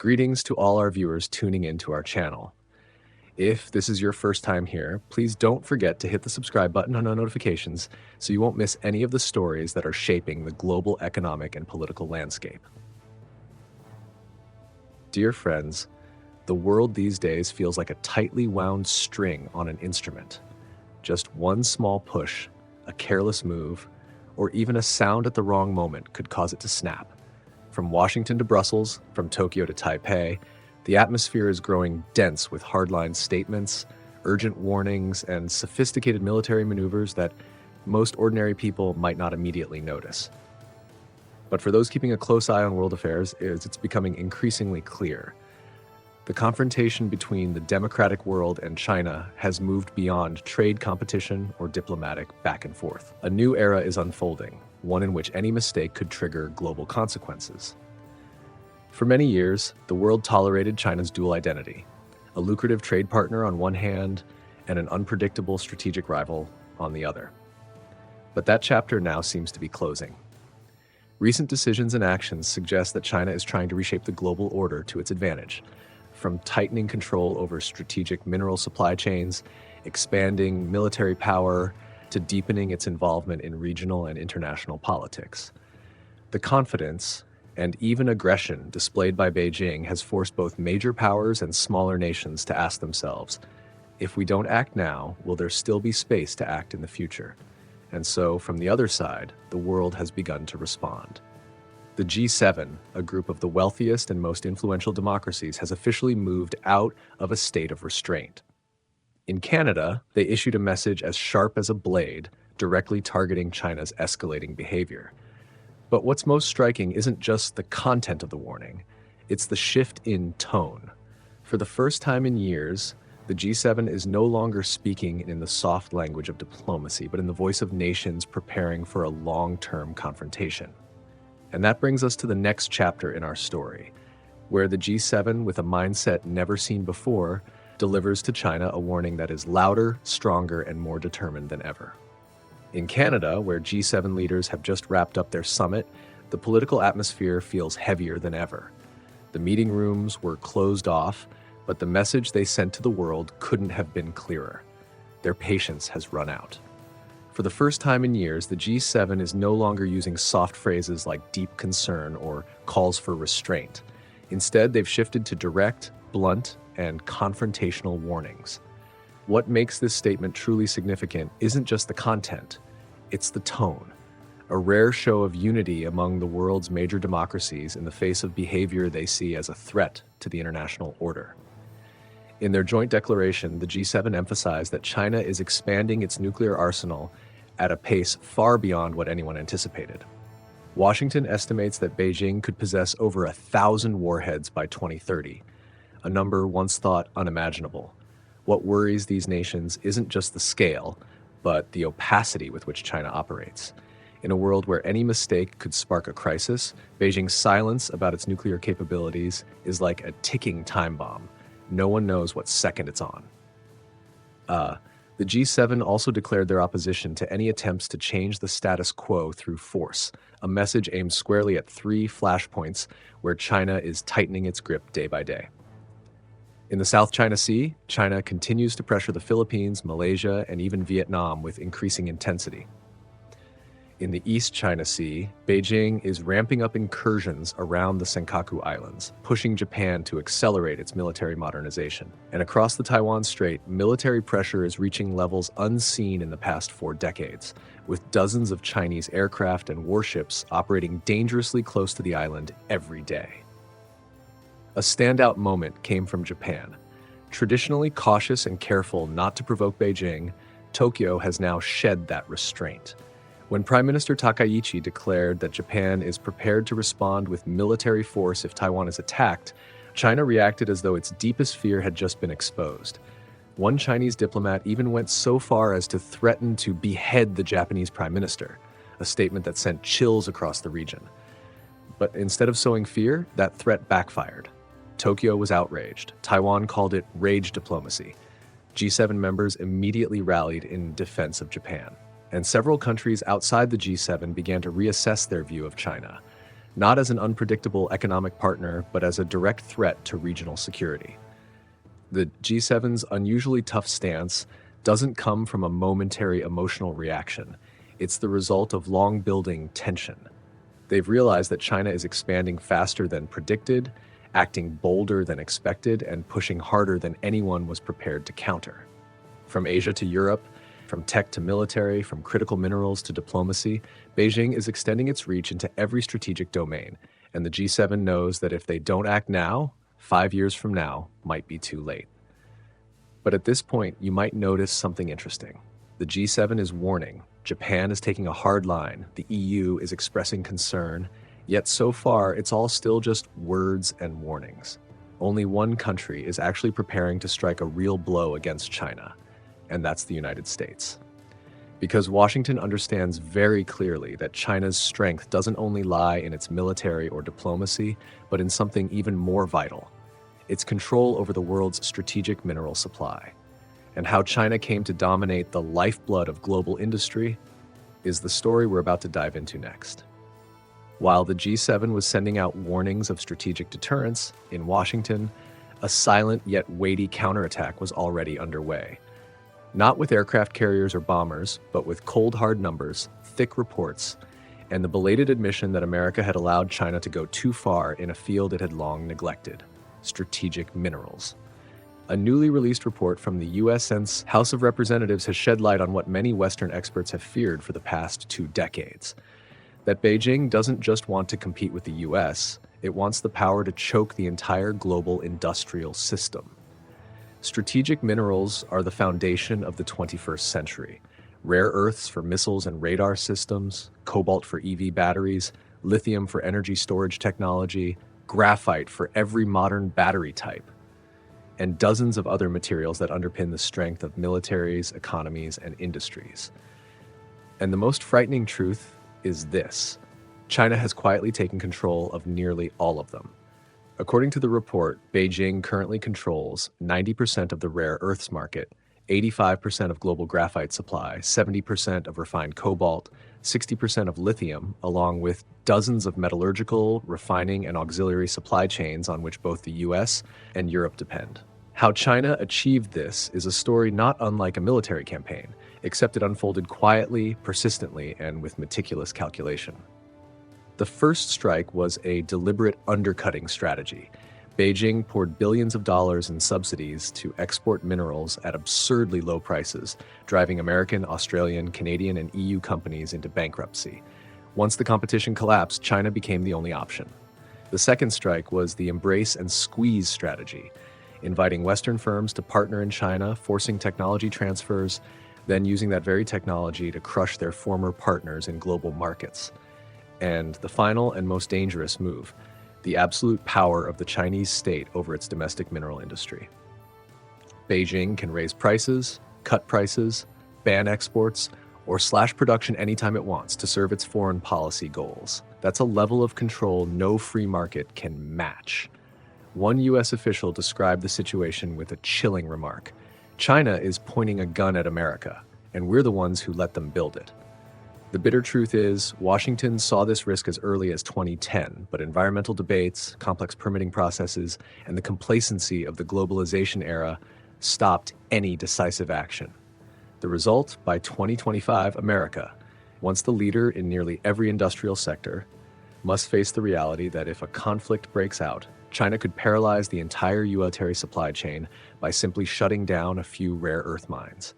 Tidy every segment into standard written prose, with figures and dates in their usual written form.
Greetings to all our viewers tuning into our channel. If this is your first time here, please don't forget to hit the subscribe button on notifications so you won't miss any of the stories that are shaping the global economic and political landscape. Dear friends, the world these days feels like a tightly wound string on an instrument. Just one small push, a careless move, or even a sound at the wrong moment could cause it to snap. From Washington to Brussels, from Tokyo to Taipei, the atmosphere is growing dense with hardline statements, urgent warnings, and sophisticated military maneuvers that most ordinary people might not immediately notice. But for those keeping a close eye on world affairs, it's becoming increasingly clear. The confrontation between the democratic world and China has moved beyond trade competition or diplomatic back and forth. A new era is unfolding, one in which any mistake could trigger global consequences. For many years, the world tolerated China's dual identity, a lucrative trade partner on one hand and an unpredictable strategic rival on the other. But that chapter now seems to be closing. Recent decisions and actions suggest that China is trying to reshape the global order to its advantage, from tightening control over strategic mineral supply chains, expanding military power, to deepening its involvement in regional and international politics. The confidence and even aggression displayed by Beijing has forced both major powers and smaller nations to ask themselves, if we don't act now, will there still be space to act in the future? And so, from the other side, the world has begun to respond. The G7, a group of the wealthiest and most influential democracies, has officially moved out of a state of restraint. In Canada, they issued a message as sharp as a blade, directly targeting China's escalating behavior. But what's most striking isn't just the content of the warning, it's the shift in tone. For the first time in years, the G7 is no longer speaking in the soft language of diplomacy, but in the voice of nations preparing for a long-term confrontation. And that brings us to the next chapter in our story, where the G7, with a mindset never seen before, delivers to China a warning that is louder, stronger, and more determined than ever. In Canada, where G7 leaders have just wrapped up their summit, the political atmosphere feels heavier than ever. The meeting rooms were closed off, but the message they sent to the world couldn't have been clearer. Their patience has run out. For the first time in years, the G7 is no longer using soft phrases like deep concern or calls for restraint. Instead, they've shifted to direct, blunt, and confrontational warnings. What makes this statement truly significant isn't just the content, it's the tone. A rare show of unity among the world's major democracies in the face of behavior they see as a threat to the international order. In their joint declaration, the G7 emphasized that China is expanding its nuclear arsenal at a pace far beyond what anyone anticipated. Washington estimates that Beijing could possess over 1,000 warheads by 2030, a number once thought unimaginable. What worries these nations isn't just the scale, but the opacity with which China operates. In a world where any mistake could spark a crisis, Beijing's silence about its nuclear capabilities is like a ticking time bomb. No one knows what second it's on. The G7 also declared their opposition to any attempts to change the status quo through force, a message aimed squarely at three flashpoints where China is tightening its grip day by day. In the South China Sea, China continues to pressure the Philippines, Malaysia, and even Vietnam with increasing intensity. In the East China Sea, Beijing is ramping up incursions around the Senkaku Islands, pushing Japan to accelerate its military modernization. And across the Taiwan Strait, military pressure is reaching levels unseen in the past 4 decades, with dozens of Chinese aircraft and warships operating dangerously close to the island every day. A standout moment came from Japan. Traditionally cautious and careful not to provoke Beijing, Tokyo has now shed that restraint. When Prime Minister Takaichi declared that Japan is prepared to respond with military force if Taiwan is attacked, China reacted as though its deepest fear had just been exposed. One Chinese diplomat even went so far as to threaten to behead the Japanese Prime Minister, a statement that sent chills across the region. But instead of sowing fear, that threat backfired. Tokyo was outraged. Taiwan called it rage diplomacy. G7 members immediately rallied in defense of Japan. And several countries outside the G7 began to reassess their view of China. not as an unpredictable economic partner, but as a direct threat to regional security. The G7's unusually tough stance doesn't come from a momentary emotional reaction. It's the result of long-building tension. They've realized that China is expanding faster than predicted, acting bolder than expected, and pushing harder than anyone was prepared to counter. From Asia to Europe, from tech to military, from critical minerals to diplomacy, Beijing is extending its reach into every strategic domain, and the G7 knows that if they don't act now, 5 years from now might be too late. But at this point, you might notice something interesting. The G7 is warning, Japan is taking a hard line, the EU is expressing concern, yet so far it's all still just words and warnings. Only one country is actually preparing to strike a real blow against China, and that's the United States. Because Washington understands very clearly that China's strength doesn't only lie in its military or diplomacy, but in something even more vital: its control over the world's strategic mineral supply. And how China came to dominate the lifeblood of global industry is the story we're about to dive into next. While the G7 was sending out warnings of strategic deterrence, in Washington, a silent yet weighty counterattack was already underway. Not with aircraft carriers or bombers, but with cold hard numbers, thick reports, and the belated admission that America had allowed China to go too far in a field it had long neglected: strategic minerals. A newly released report from the U.S. Senate House of Representatives has shed light on what many Western experts have feared for the past 2 decades. That Beijing doesn't just want to compete with the U.S., it wants the power to choke the entire global industrial system. Strategic minerals are the foundation of the 21st century. Rare earths for missiles and radar systems, cobalt for EV batteries, lithium for energy storage technology, graphite for every modern battery type, and dozens of other materials that underpin the strength of militaries, economies, and industries. And the most frightening truth is this: China has quietly taken control of nearly all of them. According to the report, Beijing currently controls 90% of the rare earths market, 85% of global graphite supply, 70% of refined cobalt, 60% of lithium, along with dozens of metallurgical, refining, and auxiliary supply chains on which both the US and Europe depend. How China achieved this is a story not unlike a military campaign, except it unfolded quietly, persistently, and with meticulous calculation. The first strike was a deliberate undercutting strategy. Beijing poured billions of dollars in subsidies to export minerals at absurdly low prices, driving American, Australian, Canadian, and EU companies into bankruptcy. Once the competition collapsed, China became the only option. The second strike was the embrace and squeeze strategy, inviting Western firms to partner in China, forcing technology transfers, then using that very technology to crush their former partners in global markets. And the final and most dangerous move: the absolute power of the Chinese state over its domestic mineral industry. Beijing can raise prices, cut prices, ban exports, or slash production anytime it wants to serve its foreign policy goals. That's a level of control no free market can match. One U.S. official described the situation with a chilling remark: China is pointing a gun at America, and we're the ones who let them build it. The bitter truth is, Washington saw this risk as early as 2010, but environmental debates, complex permitting processes, and the complacency of the globalization era stopped any decisive action. The result, by 2025, America, once the leader in nearly every industrial sector, must face the reality that if a conflict breaks out, China could paralyze the entire unitary supply chain by simply shutting down a few rare earth mines.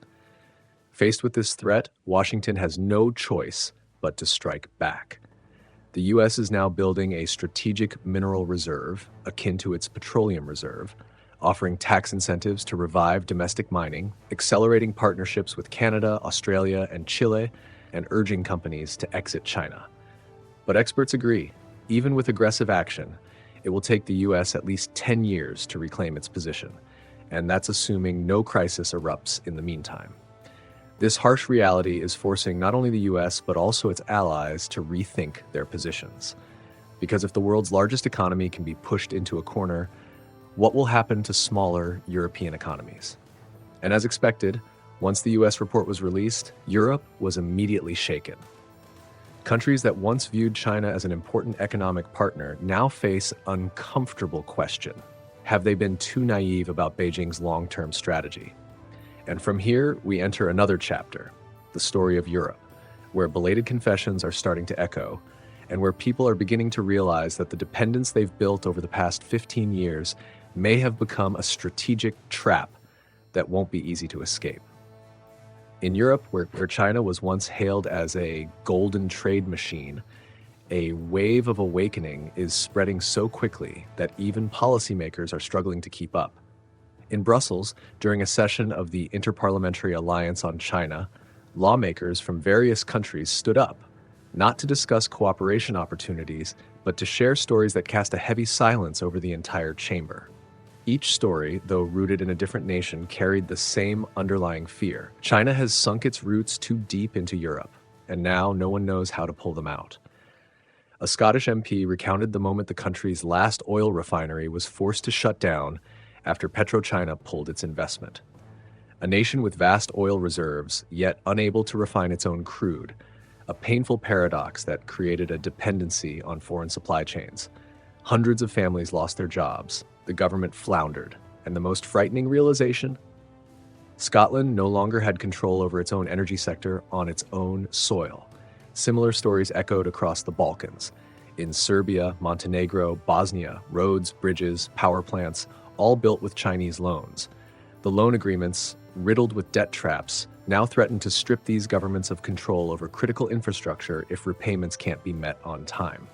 Faced with this threat, Washington has no choice but to strike back. The U.S. is now building a strategic mineral reserve, akin to its petroleum reserve, offering tax incentives to revive domestic mining, accelerating partnerships with Canada, Australia, and Chile, and urging companies to exit China. But experts agree, even with aggressive action, it will take the U.S. at least 10 years to reclaim its position, and that's assuming no crisis erupts in the meantime. This harsh reality is forcing not only the U.S. but also its allies to rethink their positions. Because if the world's largest economy can be pushed into a corner, what will happen to smaller European economies? And as expected, once the U.S. report was released, Europe was immediately shaken. Countries that once viewed China as an important economic partner now face uncomfortable question. Have they been too naive about Beijing's long-term strategy? And from here, we enter another chapter, the story of Europe, where belated confessions are starting to echo, and where people are beginning to realize that the dependence they've built over the past 15 years may have become a strategic trap that won't be easy to escape. In Europe, where China was once hailed as a golden trade machine, a wave of awakening is spreading so quickly that even policymakers are struggling to keep up. In Brussels, during a session of the Interparliamentary Alliance on China, lawmakers from various countries stood up, not to discuss cooperation opportunities, but to share stories that cast a heavy silence over the entire chamber. Each story, though rooted in a different nation, carried the same underlying fear. China has sunk its roots too deep into Europe, and now no one knows how to pull them out. A Scottish MP recounted the moment the country's last oil refinery was forced to shut down after PetroChina pulled its investment. A nation with vast oil reserves, yet unable to refine its own crude, a painful paradox that created a dependency on foreign supply chains. Hundreds of families lost their jobs, the government floundered, and the most frightening realization? Scotland no longer had control over its own energy sector on its own soil. Similar stories echoed across the Balkans. In Serbia, Montenegro, Bosnia, roads, bridges, power plants, all built with Chinese loans. The loan agreements, riddled with debt traps, now threaten to strip these governments of control over critical infrastructure if repayments can't be met on time.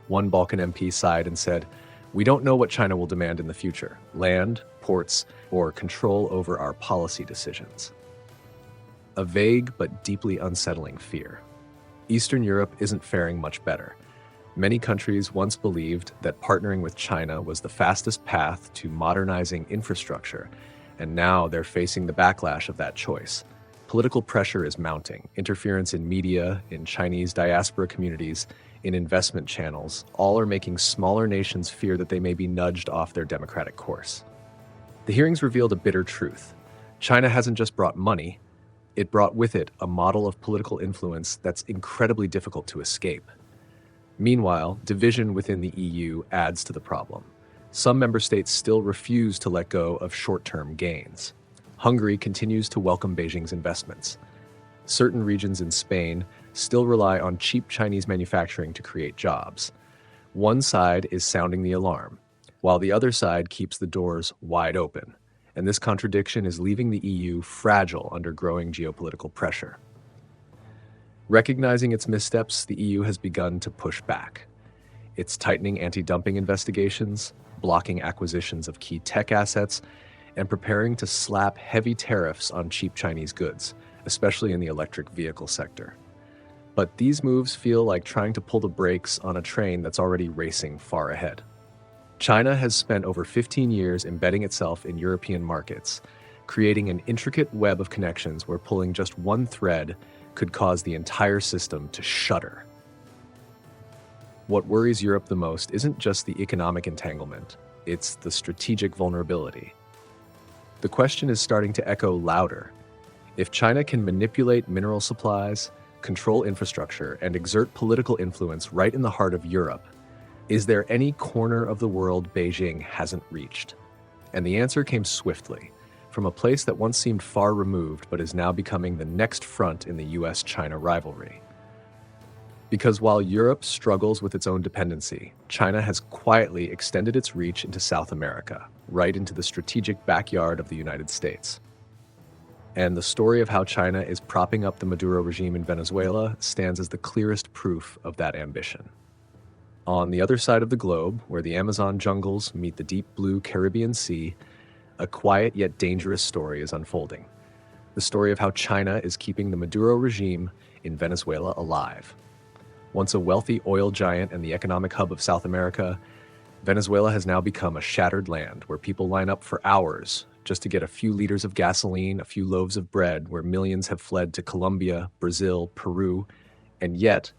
One Balkan MP sighed and said, "We don't know what China will demand in the future, land, ports, or control over our policy decisions." A vague but deeply unsettling fear. Eastern Europe isn't faring much better. Many countries once believed that partnering with China was the fastest path to modernizing infrastructure, and now they're facing the backlash of that choice. Political pressure is mounting. Interference in media, in Chinese diaspora communities, in investment channels, all are making smaller nations fear that they may be nudged off their democratic course. The hearings revealed a bitter truth. China hasn't just brought money, it brought with it a model of political influence that's incredibly difficult to escape. Meanwhile, division within the EU adds to the problem. Some member states still refuse to let go of short-term gains. Hungary continues to welcome Beijing's investments. Certain regions in Spain still rely on cheap Chinese manufacturing to create jobs. One side is sounding the alarm, while the other side keeps the doors wide open. And this contradiction is leaving the EU fragile under growing geopolitical pressure. Recognizing its missteps, the EU has begun to push back. It's tightening anti-dumping investigations, blocking acquisitions of key tech assets, and preparing to slap heavy tariffs on cheap Chinese goods, especially in the electric vehicle sector. But these moves feel like trying to pull the brakes on a train that's already racing far ahead. China has spent over 15 years embedding itself in European markets, creating an intricate web of connections where pulling just one thread could cause the entire system to shudder. What worries Europe the most isn't just the economic entanglement, it's the strategic vulnerability. The question is starting to echo louder. If China can manipulate mineral supplies, control infrastructure, and exert political influence right in the heart of Europe, is there any corner of the world Beijing hasn't reached? And the answer came swiftly, from a place that once seemed far removed but is now becoming the next front in the US-China rivalry. Because while Europe struggles with its own dependency, China has quietly extended its reach into South America, right into the strategic backyard of the United States. And the story of how China is propping up the Maduro regime in Venezuela stands as the clearest proof of that ambition. On the other side of the globe, where the Amazon jungles meet the deep blue Caribbean Sea, a quiet yet dangerous story is unfolding. The story of how China is keeping the Maduro regime in Venezuela alive. Once a wealthy oil giant and the economic hub of South America, Venezuela has now become a shattered land where people line up for hours just to get a few liters of gasoline, a few loaves of bread, where millions have fled to Colombia, Brazil, Peru, and yet,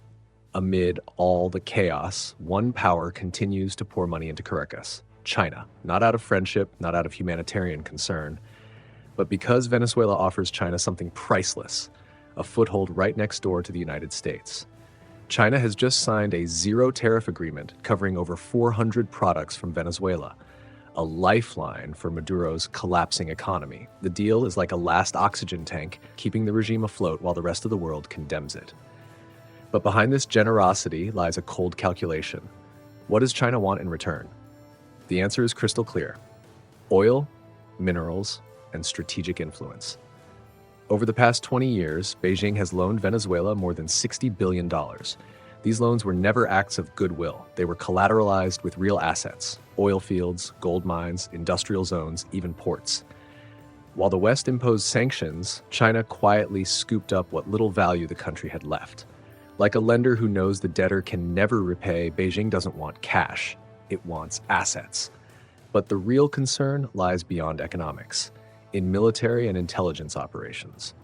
amid all the chaos, one power continues to pour money into Caracas, China, not out of friendship, not out of humanitarian concern, but because Venezuela offers China something priceless, a foothold right next door to the United States. China has just signed a zero tariff agreement covering over 400 products from Venezuela, a lifeline for Maduro's collapsing economy. The deal is like a last oxygen tank, keeping the regime afloat while the rest of the world condemns it. But behind this generosity lies a cold calculation. What does China want in return? The answer is crystal clear: oil, minerals, and strategic influence. Over the past 20 years, Beijing has loaned Venezuela more than $60 billion. These loans were never acts of goodwill. They were collateralized with real assets: oil fields, gold mines, industrial zones, even ports. While the West imposed sanctions, China quietly scooped up what little value the country had left. Like a lender who knows the debtor can never repay, Beijing doesn't want cash. It wants assets. But the real concern lies beyond economics, in military and intelligence operations.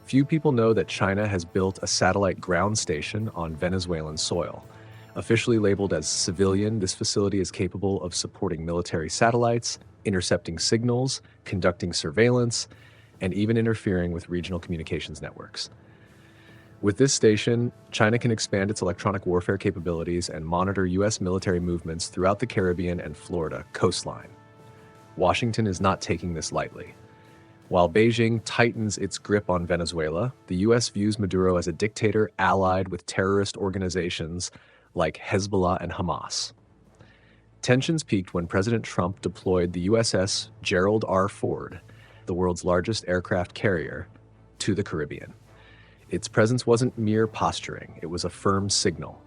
Few people know that China has built a satellite ground station on Venezuelan soil. Officially labeled as civilian, this facility is capable of supporting military satellites, intercepting signals, conducting surveillance, and even interfering with regional communications networks. With this station, China can expand its electronic warfare capabilities and monitor U.S. military movements throughout the Caribbean and Florida coastline. Washington is not taking this lightly. While Beijing tightens its grip on Venezuela, the U.S. views Maduro as a dictator allied with terrorist organizations like Hezbollah and Hamas. Tensions peaked when President Trump deployed the USS Gerald R. Ford, the world's largest aircraft carrier, to the Caribbean. Its presence wasn't mere posturing, it was a firm signal.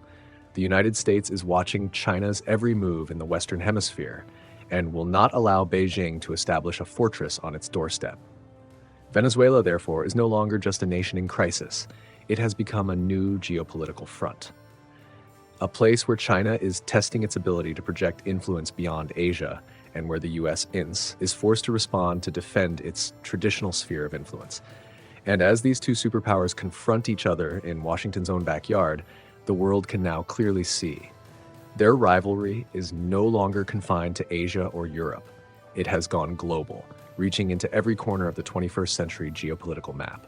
The United States is watching China's every move in the Western Hemisphere and will not allow Beijing to establish a fortress on its doorstep. Venezuela, therefore, is no longer just a nation in crisis. It has become a new geopolitical front. A place where China is testing its ability to project influence beyond Asia, and where the US is forced to respond to defend its traditional sphere of influence. And as these two superpowers confront each other in Washington's own backyard, the world can now clearly see their rivalry is no longer confined to Asia or Europe. It has gone global, reaching into every corner of the 21st century geopolitical map.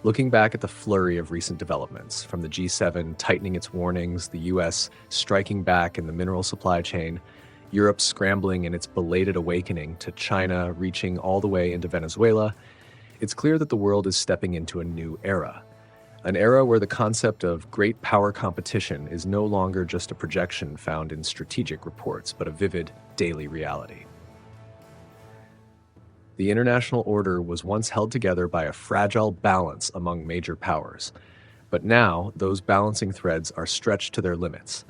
Looking back at the flurry of recent developments, from the G7 tightening its warnings, the US striking back in the mineral supply chain, Europe scrambling in its belated awakening, to China reaching all the way into Venezuela, it's clear that the world is stepping into a new era. An era where the concept of great power competition is no longer just a projection found in strategic reports, but a vivid daily reality. The international order was once held together by a fragile balance among major powers, but now those balancing threads are stretched to their limits.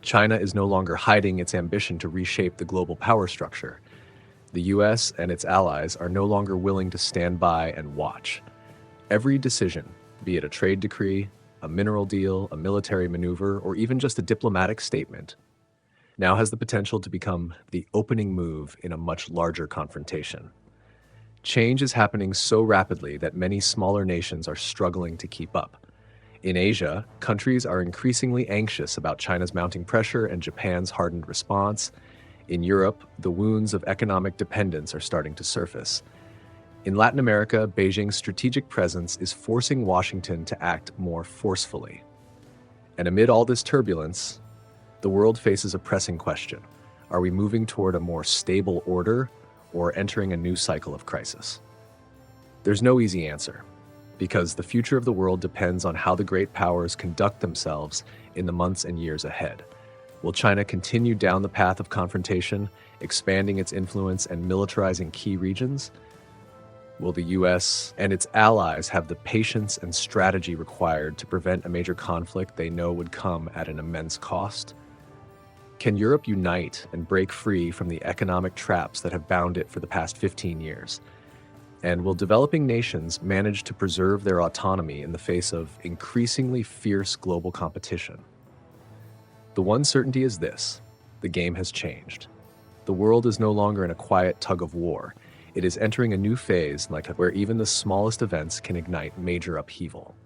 China is no longer hiding its ambition to reshape the global power structure. The US and its allies are no longer willing to stand by and watch. Every decision, be it a trade decree, a mineral deal, a military maneuver, or even just a diplomatic statement, now has the potential to become the opening move in a much larger confrontation. Change is happening so rapidly that many smaller nations are struggling to keep up. In Asia, countries are increasingly anxious about China's mounting pressure and Japan's hardened response. In Europe, the wounds of economic dependence are starting to surface. In Latin America, Beijing's strategic presence is forcing Washington to act more forcefully. And amid all this turbulence, the world faces a pressing question. Are we moving toward a more stable order or entering a new cycle of crisis? There's no easy answer, because the future of the world depends on how the great powers conduct themselves in the months and years ahead. Will China continue down the path of confrontation, expanding its influence and militarizing key regions? Will the US and its allies have the patience and strategy required to prevent a major conflict they know would come at an immense cost? Can Europe unite and break free from the economic traps that have bound it for the past 15 years? And will developing nations manage to preserve their autonomy in the face of increasingly fierce global competition? The one certainty is this: the game has changed. The world is no longer in a quiet tug of war. It is entering a new phase where even the smallest events can ignite major upheaval.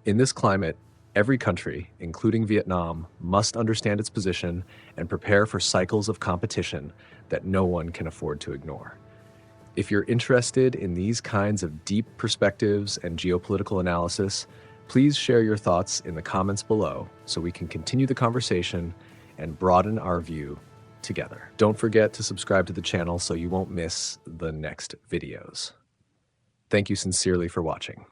In this climate, every country, including Vietnam, must understand its position and prepare for cycles of competition that no one can afford to ignore. If you're interested in these kinds of deep perspectives and geopolitical analysis, Please share your thoughts in the comments below so we can continue the conversation and broaden our view together. Don't forget to subscribe to the channel so you won't miss the next videos. Thank you sincerely for watching.